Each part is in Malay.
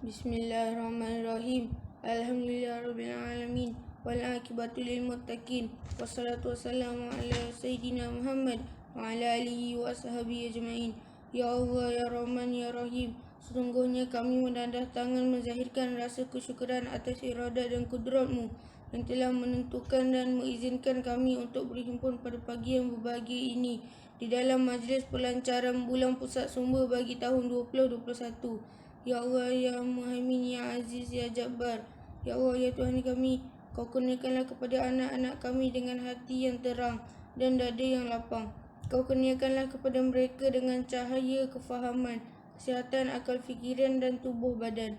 Bismillahirrahmanirrahim. Alhamdulillahirrabbilalamin. Wal'aqibatu lilmuttaqin. Wassalatu wassalamu ala Sayyidina Muhammad wa ala alihi wa ashabihi ajma'in. Ya Allah, Ya Rahman, Ya Rahim. Sesungguhnya kami menandah tangan menzahirkan rasa kesyukuran atas iradah dan kudratmu yang telah menentukan dan mengizinkan kami untuk berhimpun pada pagi yang berbahagia ini di dalam majlis pelancaran bulan pusat sumber bagi tahun 2021. Ya Allah, Ya Muhaimin, Ya Aziz, Ya Jabbar. Ya Allah, Ya Tuhan kami, Kau kurniakanlah kepada anak-anak kami dengan hati yang terang dan dada yang lapang. Kau kurniakanlah kepada mereka dengan cahaya kefahaman, kesihatan akal fikiran dan tubuh badan,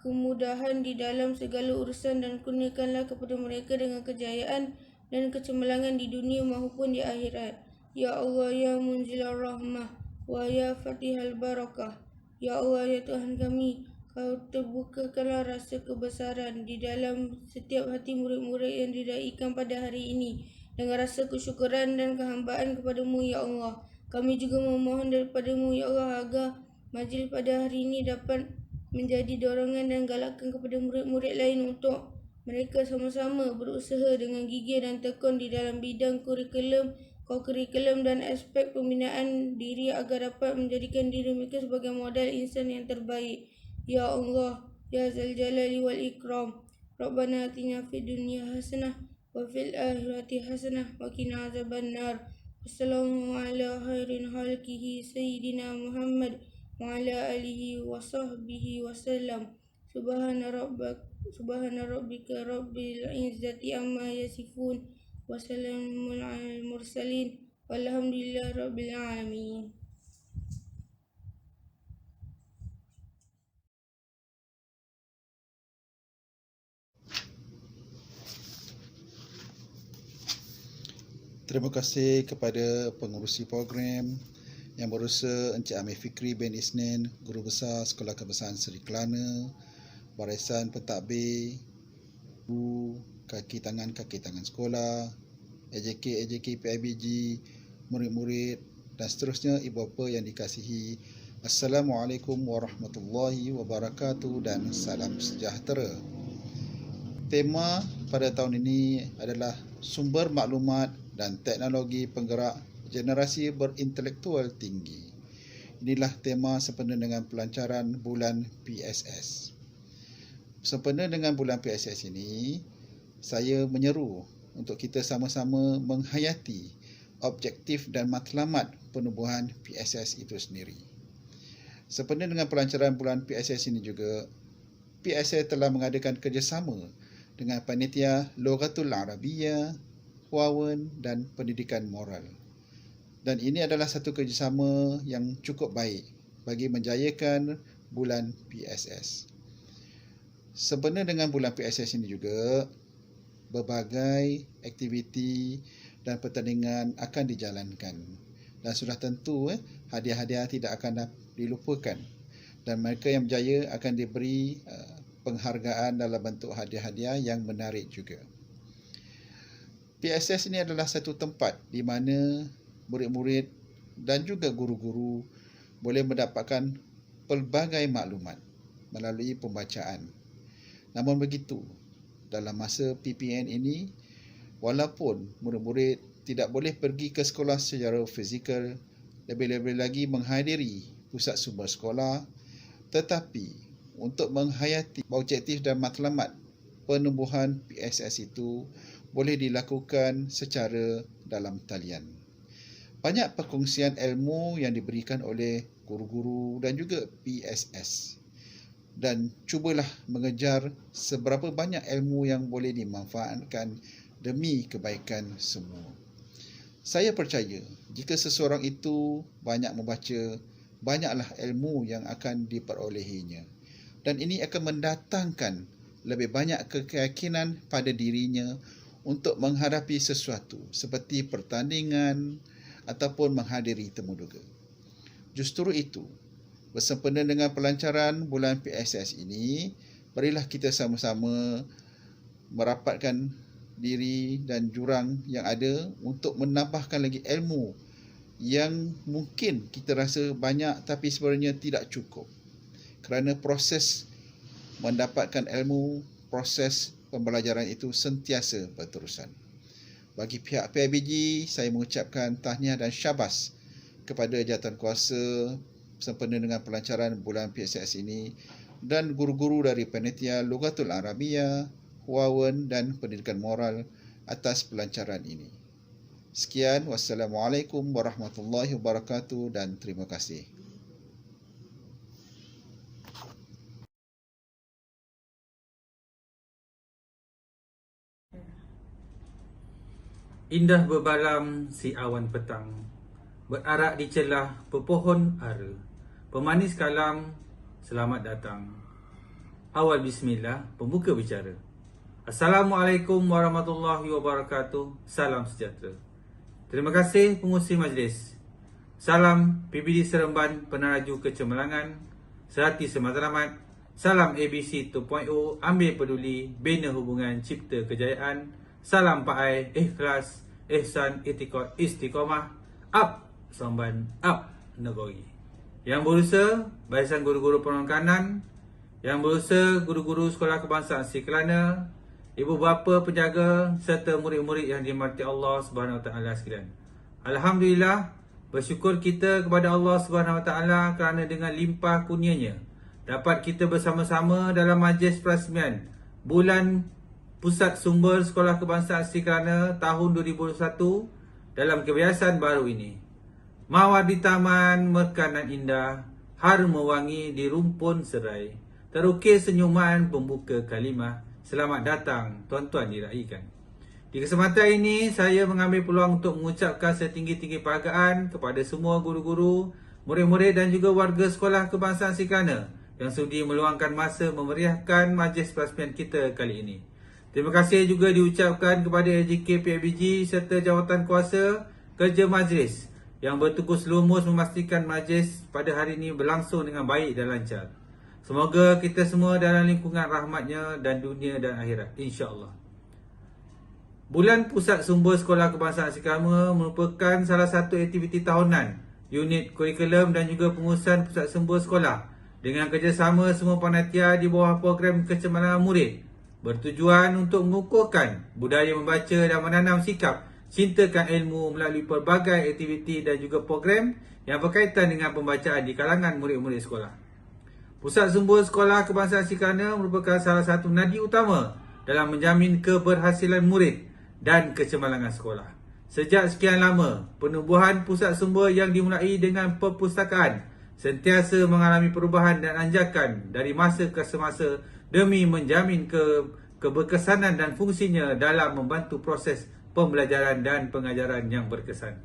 kemudahan di dalam segala urusan, dan kurniakanlah kepada mereka dengan kejayaan dan kecemerlangan di dunia maupun di akhirat. Ya Allah, Ya Munzilar Rahmah, wa Ya Fatihal Barakah. Ya Allah, Ya Tuhan kami, Kau terbukakanlah rasa kebesaran di dalam setiap hati murid-murid yang didaikan pada hari ini dengan rasa kesyukuran dan kehambaan kepadamu, Ya Allah. Kami juga memohon daripadamu, Ya Allah, agar majlis pada hari ini dapat menjadi dorongan dan galakan kepada murid-murid lain untuk mereka sama-sama berusaha dengan gigih dan tekun di dalam bidang kurikulum, co-curriculum dan aspek pembinaan diri agar dapat menjadikan diri mereka sebagai modal insan yang terbaik. Ya Allah, Ya Zal Jalali wal Ikram. Rabbana atina fid dunya hasanah wa fil akhirati hasanah wa qina azabannar. Wassalamu ala khairin khalqihi Sayyidina Muhammad wa ala alihi wa sahbihi wasallam. Subhana rabbika rabbil izzati amma yasifun. Wassalamun alal mursalin. Walhamdulillah rabbil alamin. Terima kasih kepada pengurusi program yang berusaha Encik Amir Fikri bin Isnin, Guru Besar Sekolah Kebangsaan Seri Kelana, barisan pentadbir, guru, kaki tangan sekolah, AJK PIBG, murid-murid dan seterusnya, ibu bapa yang dikasihi. Assalamualaikum warahmatullahi wabarakatuh dan salam sejahtera. Tema pada tahun ini adalah sumber maklumat dan teknologi penggerak generasi berintelektual tinggi. Inilah tema sempena dengan pelancaran bulan PSS. Sempena dengan bulan PSS ini, saya menyeru untuk kita sama-sama menghayati objektif dan matlamat penubuhan PSS itu sendiri. Sempena dengan pelancaran bulan PSS ini juga, PSS telah mengadakan kerjasama dengan Panitia Lughatul Arabiyyah, Wawan dan Pendidikan Moral. Dan ini adalah satu kerjasama yang cukup baik bagi menjayakan bulan PSS. Sempena dengan bulan PSS ini juga, berbagai aktiviti dan pertandingan akan dijalankan. Dan sudah tentu hadiah-hadiah tidak akan dilupakan. Dan mereka yang berjaya akan diberi penghargaan dalam bentuk hadiah-hadiah yang menarik juga. PSS ini adalah satu tempat di mana murid-murid dan juga guru-guru boleh mendapatkan pelbagai maklumat melalui pembacaan. Namun begitu, dalam masa PPN ini, walaupun murid-murid tidak boleh pergi ke sekolah secara fizikal, lebih-lebih lagi menghadiri pusat sumber sekolah, tetapi untuk menghayati objektif dan matlamat penubuhan PSS itu boleh dilakukan secara dalam talian. Banyak perkongsian ilmu yang diberikan oleh guru-guru dan juga PSS. Dan cubalah mengejar seberapa banyak ilmu yang boleh dimanfaatkan demi kebaikan semua. Saya percaya jika seseorang itu banyak membaca, banyaklah ilmu yang akan diperolehinya. Dan ini akan mendatangkan lebih banyak keyakinan pada dirinya untuk menghadapi sesuatu seperti pertandingan ataupun menghadiri temu duga. Justru itu, bersempena dengan pelancaran bulan PSS ini, marilah kita sama-sama merapatkan diri dan jurang yang ada untuk menambahkan lagi ilmu yang mungkin kita rasa banyak tapi sebenarnya tidak cukup. kerana proses mendapatkan ilmu, proses pembelajaran itu sentiasa berterusan. Bagi pihak PIBG, saya mengucapkan tahniah dan syabas kepada jawatankuasa sempena dengan pelancaran bulan PSS ini dan guru-guru dari Panitia Lughatul Arabiyah, Huawen dan Pendidikan Moral atas pelancaran ini. Sekian, wassalamualaikum warahmatullahi wabarakatuh dan terima kasih. Indah berbalam si awan petang, berarak di celah pepohon ara. Pemanis kalam, selamat datang. Awal bismillah, pembuka bicara. Assalamualaikum warahmatullahi wabarakatuh. Salam sejahtera. Terima kasih pengurusi majlis. Salam PBD Seremban Peneraju Kecemerlangan, serati sematlamat. Salam ABC 2.0, ambil peduli, bina hubungan, cipta kejayaan. Salam Paai, ikhlas, ihsan, itikad, istiqamah. Up, Seremban, up, negeri. Yang berusaha, Barisan Guru-Guru Perongkanan. Yang berusaha, guru-guru Sekolah Kebangsaan Sri Kelana, ibu bapa penjaga serta murid-murid yang dirahmati Allah Subhanahu Wa Taala sekalian. Alhamdulillah, bersyukur kita kepada Allah Subhanahu Wa Taala kerana dengan limpah kurnia-Nya dapat kita bersama-sama dalam majlis perasmian bulan Pusat Sumber Sekolah Kebangsaan Sri Kelana tahun 2021 dalam kebiasaan baru ini. Mawar di taman, mekanan indah, harum mewangi di rumpun serai. Terukir senyuman pembuka kalimah. Selamat datang, tuan-tuan diraikan. Di kesempatan ini, saya mengambil peluang untuk mengucapkan setinggi-tinggi penghargaan kepada semua guru-guru, murid-murid dan juga warga Sekolah Kebangsaan Sri Kelana yang sudi meluangkan masa memeriahkan majlis perasmian kita kali ini. Terima kasih juga diucapkan kepada LJK PIBG serta jawatan kuasa kerja majlis yang bertukus lumus memastikan majlis pada hari ini berlangsung dengan baik dan lancar. Semoga kita semua dalam lingkungan rahmatnya dan dunia dan akhirat, insya-Allah. Bulan Pusat Sumber Sekolah Kebangsaan Sri Kelana merupakan salah satu aktiviti tahunan, unit kurikulum dan juga pengurusan pusat sumber sekolah dengan kerjasama semua panitia di bawah program kecemerlangan murid, bertujuan untuk mengukuhkan budaya membaca dan menanam sikap cintakan ilmu melalui pelbagai aktiviti dan juga program yang berkaitan dengan pembacaan di kalangan murid-murid sekolah. Pusat Sumber Sekolah Kebangsaan Sri Kelana merupakan salah satu nadi utama dalam menjamin keberhasilan murid dan kecemerlangan sekolah. Sejak sekian lama, penubuhan pusat sumber yang dimulai dengan perpustakaan sentiasa mengalami perubahan dan anjakan dari masa ke semasa demi menjamin keberkesanan dan fungsinya dalam membantu proses pembelajaran dan pengajaran yang berkesan.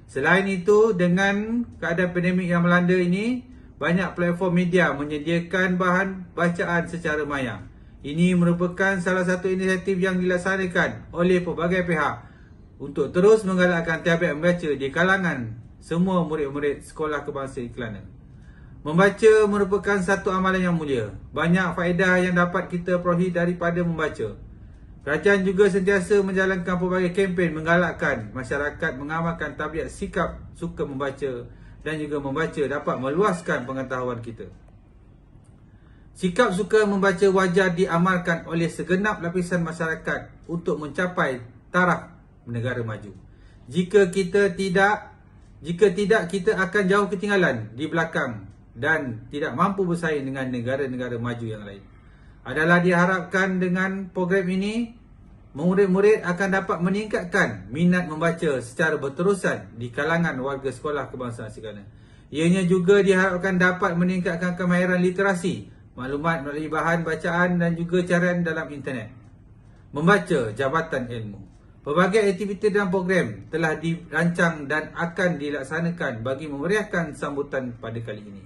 Selain itu, dengan keadaan pandemik yang melanda ini, banyak platform media menyediakan bahan bacaan secara maya. Ini merupakan salah satu inisiatif yang dilaksanakan oleh pelbagai pihak untuk terus menggalakkan tabiat membaca di kalangan semua murid-murid Sekolah Kebangsaan Sri Kelana. Membaca merupakan satu amalan yang mulia. Banyak faedah yang dapat kita perolehi daripada membaca. Kerajaan juga sentiasa menjalankan pelbagai kempen menggalakkan masyarakat mengamalkan tabiat sikap suka membaca dan juga membaca dapat meluaskan pengetahuan kita. Sikap suka membaca wajar diamalkan oleh segenap lapisan masyarakat untuk mencapai taraf negara maju. Jika tidak, kita akan jauh ketinggalan di belakang dan tidak mampu bersaing dengan negara-negara maju yang lain. Adalah diharapkan dengan program ini, murid-murid akan dapat meningkatkan minat membaca secara berterusan di kalangan warga Sekolah Kebangsaan Sri Kelana. Ianya juga diharapkan dapat meningkatkan kemahiran literasi, maklumat melalui bahan bacaan dan juga carian dalam internet. Membaca Jabatan Ilmu. Pelbagai aktiviti dan program telah dirancang dan akan dilaksanakan bagi memeriahkan sambutan pada kali ini.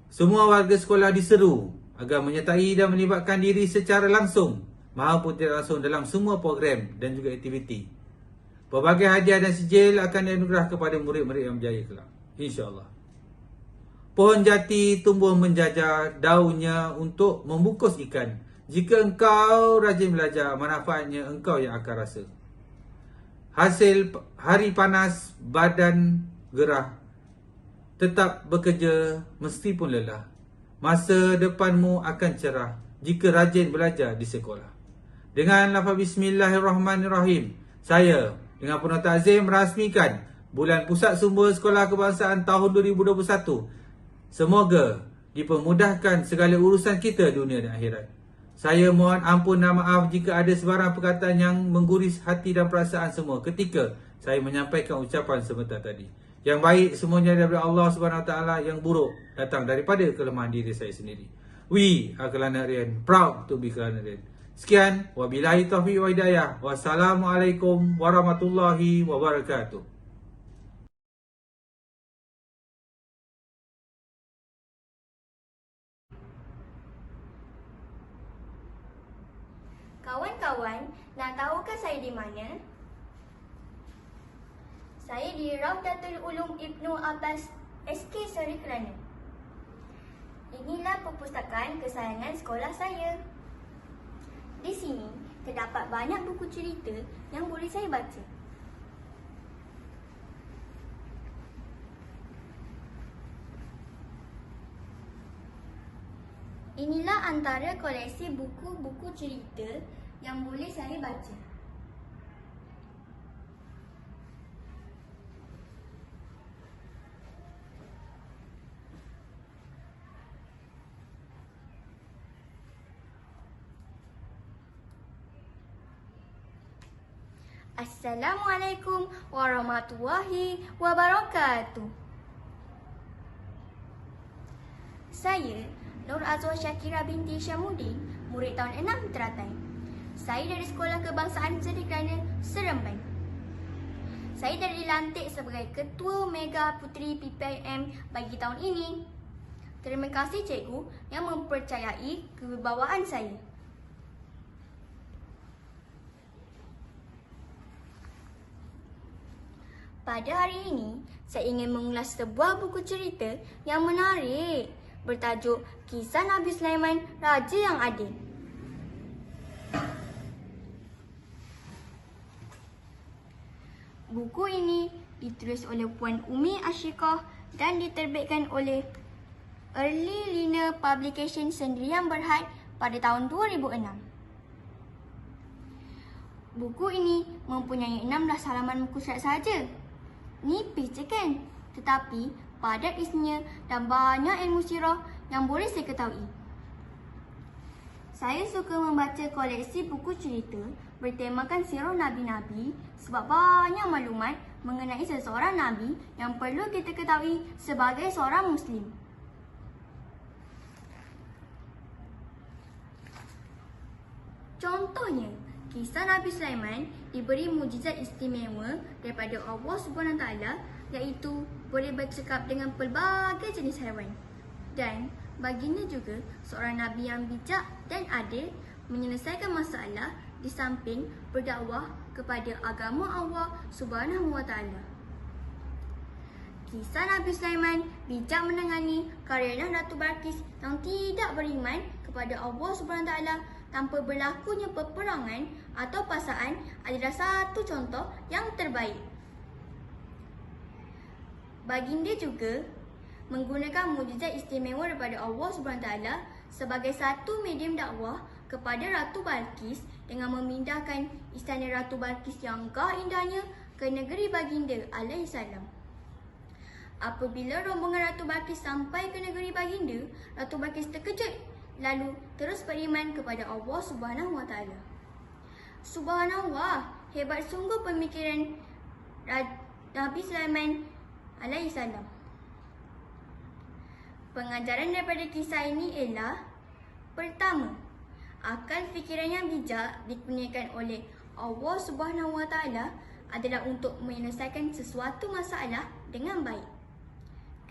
Semua warga sekolah diseru agar menyertai dan melibatkan diri secara langsung maupun tidak langsung dalam semua program dan juga aktiviti. Pelbagai hadiah dan sijil akan dianugerah kepada murid-murid yang berjaya kelak, insya-Allah. Pohon jati tumbuh menjajar daunnya untuk membungkus ikan. Jika engkau rajin belajar, manfaatnya engkau yang akan rasa. Hasil hari panas, badan gerah, tetap bekerja meskipun lelah. Masa depanmu akan cerah jika rajin belajar di sekolah. Dengan lafaz Bismillahirrahmanirrahim, saya dengan penuh takzim merasmikan Bulan Pusat Sumber Sekolah Kebangsaan tahun 2021. Semoga dipermudahkan segala urusan kita dunia dan akhirat. Saya mohon ampun dan maaf jika ada sebarang perkataan yang mengguris hati dan perasaan semua ketika saya menyampaikan ucapan sebentar tadi. Yang baik semuanya daripada Allah SWT, yang buruk datang daripada kelemahan diri saya sendiri. We are Kelanarian, proud to be Kelanarian. Sekian, wabillahi taufiq wa hidayah. Wassalamualaikum warahmatullahi wabarakatuh. Kawan-kawan, nak tahukah saya di mana? Saya di Raudatul Ulum Ibnu Abbas SK Seri Kelana. Inilah perpustakaan kesayangan sekolah saya. Di sini terdapat banyak buku cerita yang boleh saya baca. Inilah antara koleksi buku-buku cerita yang boleh saya baca. Assalamualaikum warahmatullahi wabarakatuh. Saya Nur Azwar Syakira binti Syamuddin, murid tahun 6 teratai. Saya dari Sekolah Kebangsaan Seri Kelana, Seremban. Saya dah dilantik sebagai Ketua Mega Puteri PPIM bagi tahun ini. Terima kasih cikgu yang mempercayai kewibawaan saya. Pada hari ini, saya ingin mengulas sebuah buku cerita yang menarik bertajuk Kisah Nabi Sulaiman, Raja yang Adil. Buku ini ditulis oleh Puan Umi Ashiqah dan diterbitkan oleh Early Learner Publication Sendirian Berhad pada tahun 2006. Buku ini mempunyai 16 halaman muka surat sahaja. Nipis je kan? Tetapi padat isinya dan banyak ilmu sirah yang boleh saya ketahui. Saya suka membaca koleksi buku cerita bertemakan sirah Nabi-Nabi sebab banyak maklumat mengenai seseorang Nabi yang perlu kita ketahui sebagai seorang Muslim. Contohnya, kisah Nabi Sulaiman diberi mukjizat istimewa daripada Allah SWT, iaitu boleh bercakap dengan pelbagai jenis haiwan. Dan baginda juga seorang Nabi yang bijak dan adil menyelesaikan masalah di samping berdakwah kepada agama Allah SWT. Kisah Nabi Sulaiman bijak menangani kerajaan Ratu Balqis yang tidak beriman kepada Allah SWT tanpa berlakunya peperangan atau pasaan adalah satu contoh yang terbaik. Baginda juga menggunakan mukjizat istimewa daripada Allah SWT sebagai satu medium dakwah kepada Ratu Balqis dengan memindahkan istana Ratu Balqis yang gah indahnya ke negeri baginda alaihissalam. Apabila rombongan Ratu Balqis sampai ke negeri baginda, Ratu Balqis terkejut lalu terus beriman kepada Allah SWT. Subhanallah, hebat sungguh pemikiran Nabi Sulaiman alaihissalam. Pengajaran daripada kisah ini ialah: pertama, akal fikiran yang bijak dikurniakan oleh Allah SWT adalah untuk menyelesaikan sesuatu masalah dengan baik.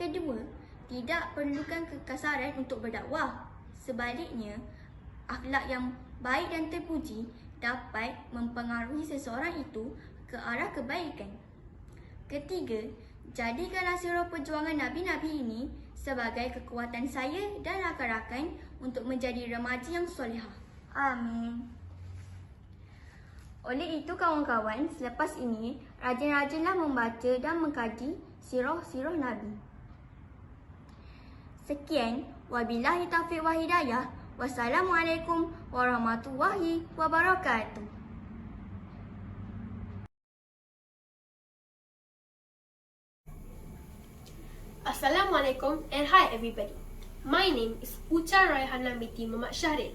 Kedua, tidak perlukan kekasaran untuk berdakwah. Sebaliknya, akhlak yang baik dan terpuji dapat mempengaruhi seseorang itu ke arah kebaikan. Ketiga, jadikanlah sirah perjuangan Nabi-Nabi ini sebagai kekuatan saya dan rakan-rakan untuk menjadi remaja yang solehah. Amin. Oleh itu kawan-kawan, selepas ini rajin-rajinlah membaca dan mengkaji sirah-sirah Nabi. Sekian, Wabillahi taufiq wa hidayah. Wassalamualaikum warahmatullahi wabarakatuh. Assalamualaikum and hi everybody. My name is Ucha Raihana Miti Muhammad Syahril.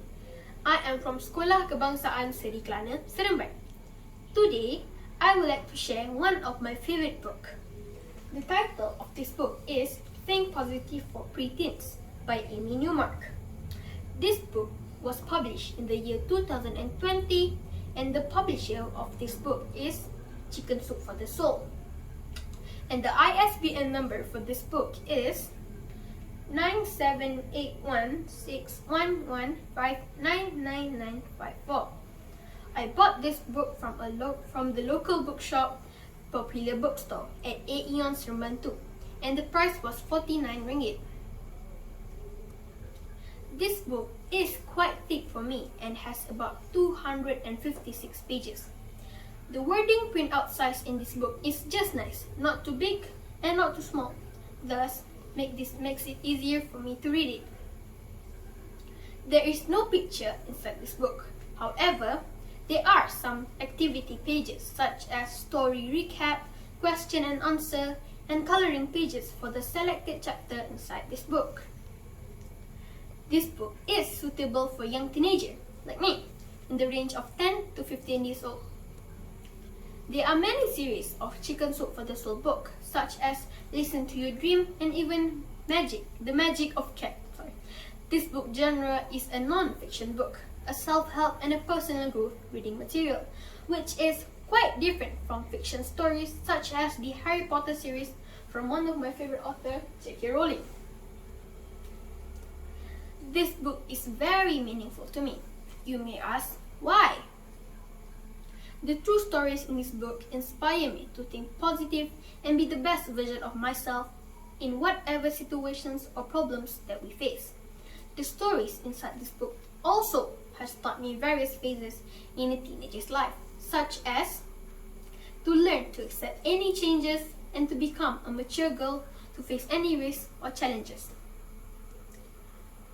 I am from Sekolah Kebangsaan Seri Kelana, Seremban. Today, I would like to share one of my favorite book. The title of this book is Think Positive for Preteens by Amy Newmark. This book was published in the year 2020 and the publisher of this book is Chicken Soup for the Soul. And the ISBN number for this book is 978161159994. I bought this book from the local bookshop Popular Bookstore at Aeon Seremban 2 and the price was 49 ringgit. This book is quite thick for me and has about 256 pages. The wording printout size in this book is just nice, not too big and not too small. Thus, makes it easier for me to read it. There is no picture inside this book. However, there are some activity pages such as story recap, question and answer, and coloring pages for the selected chapter inside this book. This book is suitable for young teenagers like me, in the range of 10 to 15 years old. There are many series of Chicken Soup for the Soul book, such as Listen to Your Dream and even The Magic of Cat. This book genre is a non-fiction book, a self-help and a personal growth reading material, which is quite different from fiction stories such as the Harry Potter series from one of my favorite authors, J.K. Rowling. This book is very meaningful to me. You may ask, why? The true stories in this book inspire me to think positive and be the best version of myself in whatever situations or problems that we face. The stories inside this book also has taught me various phases in a teenager's life, such as to learn to accept any changes and to become a mature girl to face any risks or challenges.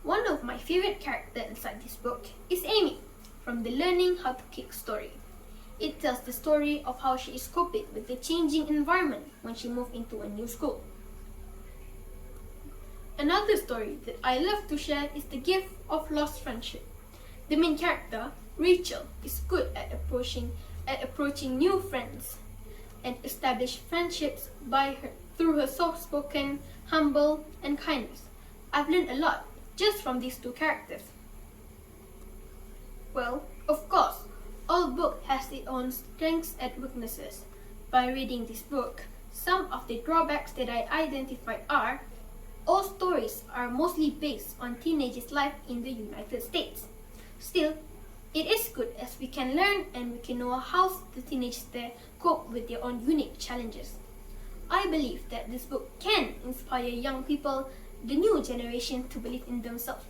One of my favorite characters inside this book is Amy from the Learning How to Kick story. It tells the story of how she is coping with the changing environment when she moved into a new school. Another story that I love to share is The Gift of Lost Friendship. The main character, Rachel, is good at approaching new friends and establish friendships through her soft-spoken, humble, and kindness. I've learned a lot just from these two characters. Well, of course, all book has its own strengths and weaknesses. By reading this book, some of the drawbacks that I identified are all stories are mostly based on teenagers' life in the United States. Still, it is good as we can learn and we can know how the teenagers there cope with their own unique challenges. I believe that this book can inspire young people, the new generation, to believe in themselves.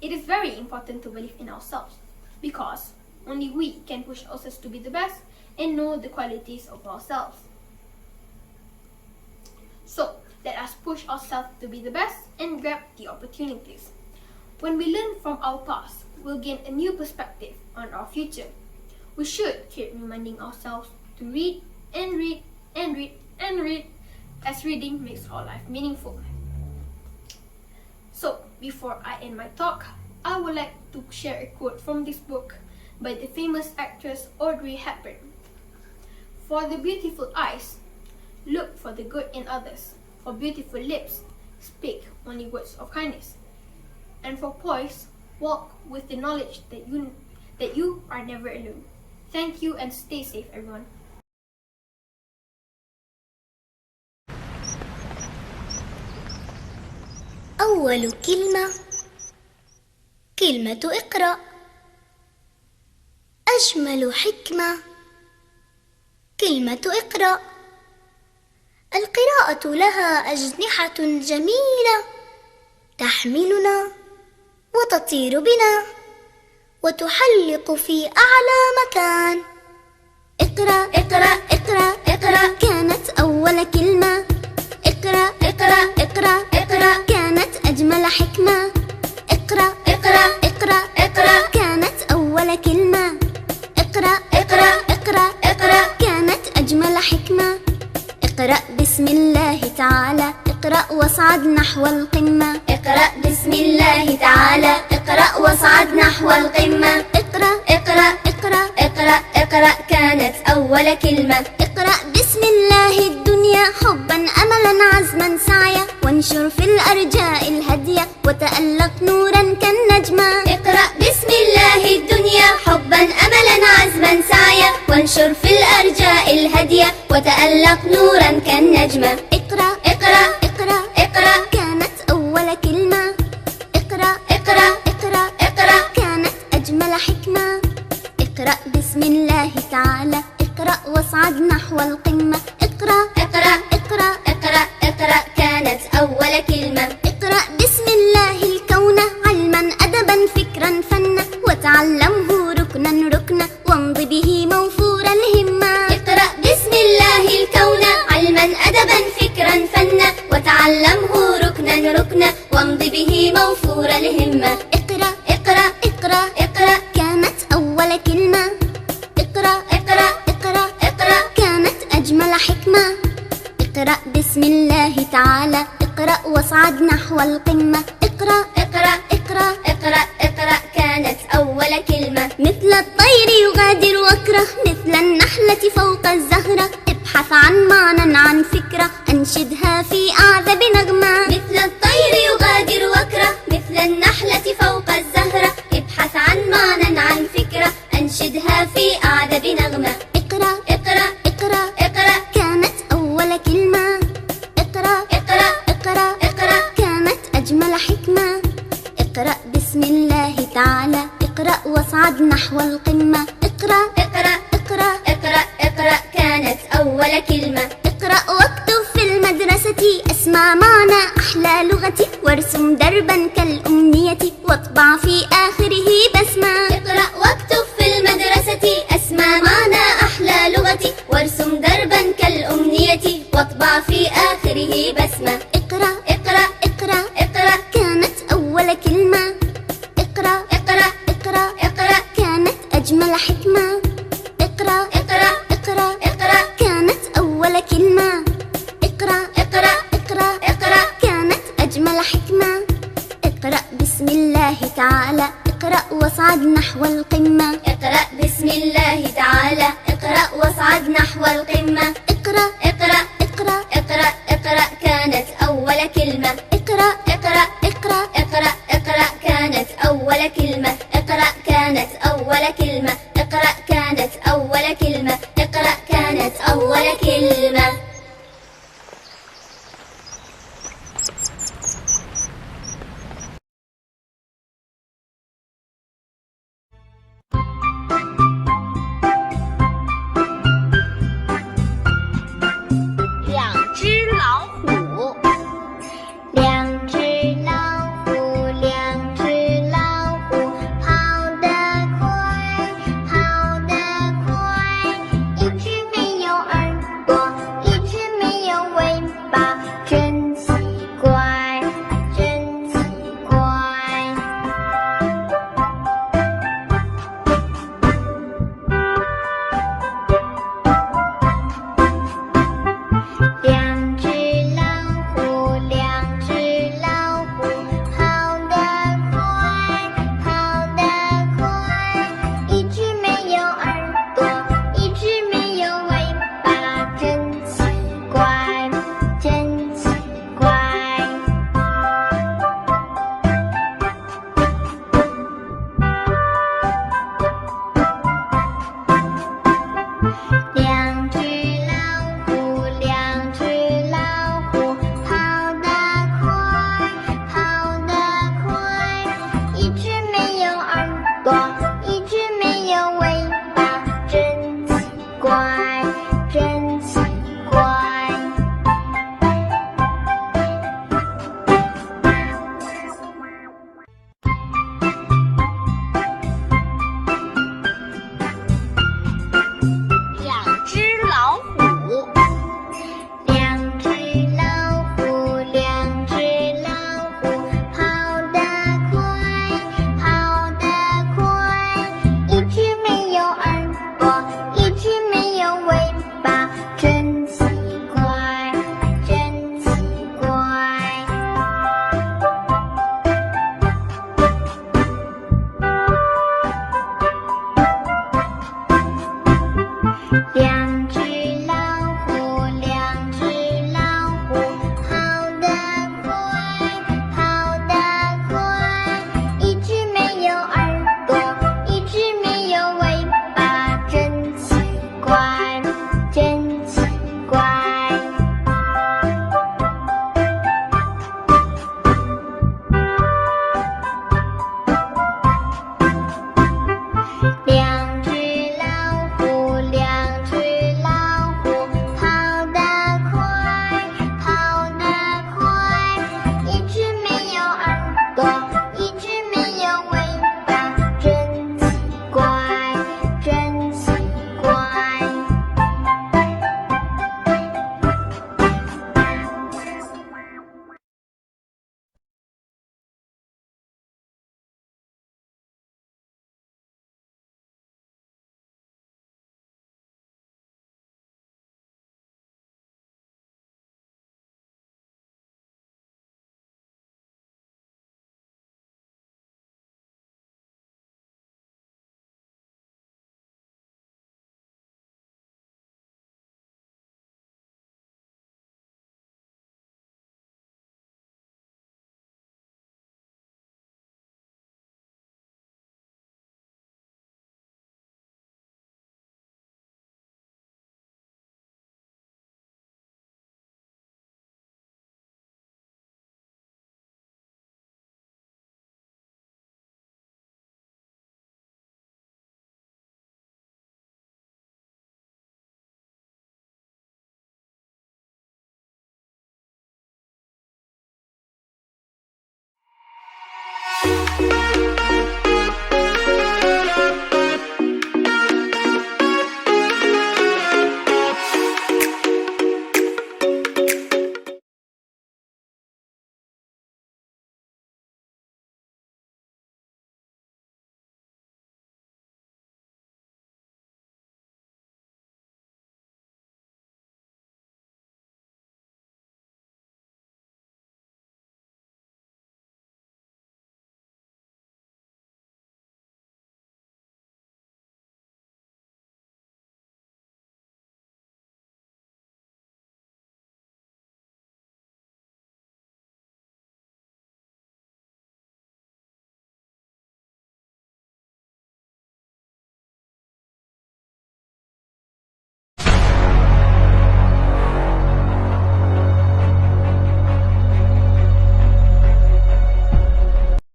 It is very important to believe in ourselves because only we can push ourselves to be the best and know the qualities of ourselves. So, let us push ourselves to be the best and grab the opportunities. When we learn from our past, we'll gain a new perspective on our future. We should keep reminding ourselves to read and read and read and read, as reading makes our life meaningful. So, before I end my talk, I would like to share a quote from this book by the famous actress Audrey Hepburn. For the beautiful eyes, look for the good in others. For beautiful lips, speak only words of kindness. And for poise, walk with the knowledge that you are never alone. Thank you and stay safe, everyone. أول كلمة اقرأ. أجمل حكمة كلمة اقرأ. القراءة لها أجنحة جميلة تحملنا وتطير بنا وتحلق في أعلى مكان. اقرأ اقرأ اقرأ اقرأ كانت أول كلمة. اقرأ اقرأ اقرأ اقرأ كانت أجمل حكمة. نحو القمة اقرأ بسم الله تعالى اقرأ واصعد نحو القمة اقرأ اقرأ اقرأ اقرأ اقرأ كانت أول كلمة اقرأ بسم الله الدنيا حبا أملا عزما سعيا وانشر في الأرجاء الهدية وتألق نورا كالنجمة اقرأ بسم الله الدنيا حبا أملا عزما سعيا وانشر في الأرجاء الهدية وتألق نورا كالنجمة اقرأ اقرأ اقرأ اقرأ كانت أول كلمة اقرأ اقرأ اقرأ اقرأ كانت أجمل حكمة اقرأ بسم الله تعالى اقرأ واصعد نحو القمة اقرأ اقرأ اقرأ اقرأ اقرأ كانت أول كلمة اقرأ بسم الله الكون علما أدبا فكرا فنا وتعلمه ركنا ركنا وامض به موفور الهمة اقرأ بسم الله الكون علما أدبا فكرا فنا وتعلمه ركنا ركنا وامض به موفور الهمة اقرأ اقرأ اقرأ اقرأ كانت أول كلمة اقرأ اقرأ اقرأ اقرأ كانت أجمل حكمة اقرأ بسم الله تعالى اقرأ واصعد نحو القمة اقرأ اقرأ اقرأ اقرأ اقرأ كانت أول كلمة مثل الطير يغادر وكره مثل النحلة فوق الزهرة ابحث عن معنى عن فكرة أنشدها في أعذب نغمة مثل الطير يغادر وكره مثل النحلة فوق الزهرة ابحث عن معنى عن فكرة أنشدها في أعذب نغمة اقرأ اقرأ اقرأ اقرأ كانت أول كلمة اقرأ اقرأ اقرأ اقرأ كانت أجمل حكمة اقرأ بسم الله تعالى اقرأ واصعد نحو القمة اقرأ اقرأ اقرأ اقرأ اقرأ كانت أول كلمة اقرأ واكتب في المدرسة اسمع معنى أحلى لغتي وارسم دربا كالأمنية واطبع في آخره بسمة اقرأ واكتب في المدرسة اسمع معنى أحلى لغتي وارسم دربا كالأمنية واطبع في آخره بسمة اقرأ اقرأ اقرأ اقرأ كانت أول كلمة اقرأ اقرأ اقرأ اقرأ كانت أجمل حكمة اقرأ اقرأ اقرأ اقرأ كانت أول كلمة اقرأ اقرأ اقرأ اقرأ كانت أجمل حكمة اقرأ بسم الله تعالى اقرأ واصعد نحو القمة اقرأ بسم الله تعالى اقرأ واصعد نحو القمة اقرأ اقرأ اقرأ اقرأ اقرأ كانت أول كلمة اقرأ اقرأ اقرأ اقرأ اقرأ كانت أول كلمة اقرأ كانت أول كلمة اقرأ كانت أول كلمة اقرأ كانت أول كلمة